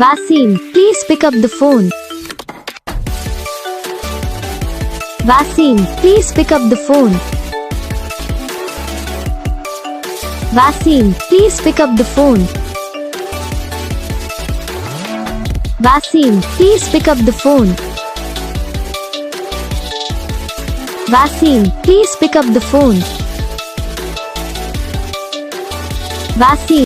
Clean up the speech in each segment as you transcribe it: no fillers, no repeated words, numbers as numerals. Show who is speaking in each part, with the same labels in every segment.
Speaker 1: Wasim, please pick up the phone. Wasim, please pick up the phone. Wasim, please pick up the phone. Wasim, please pick up the phone. Wasim, please pick up the phone. Wasim.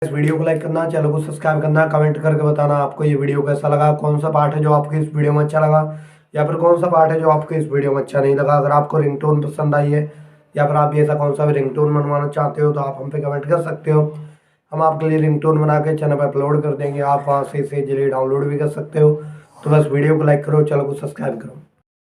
Speaker 2: इस video को like करना, channel को subscribe करना, comment करके बताना आपको ये video कैसा लगा, कौन सा पार्ट है जो आपको इस वीडियो में अच्छा लगा या फिर कौन सा पार्ट है जो आपको इस वीडियो में अच्छा नहीं लगा। अगर आपको रिंगटोन पसंद आई है या फिर आप भी ऐसा कौन सा भी रिंगटोन बनवाना चाहते हो तो आप हम पे कमेंट कर सकते हो। हम आपके लिए रिंगटोन बना के चैनल पर अपलोड कर देंगे, आप वहाँ से इसे इजीली डाउनलोड भी कर सकते हो। तो बस वीडियो को लाइक करो, चैनल को सब्सक्राइब करो।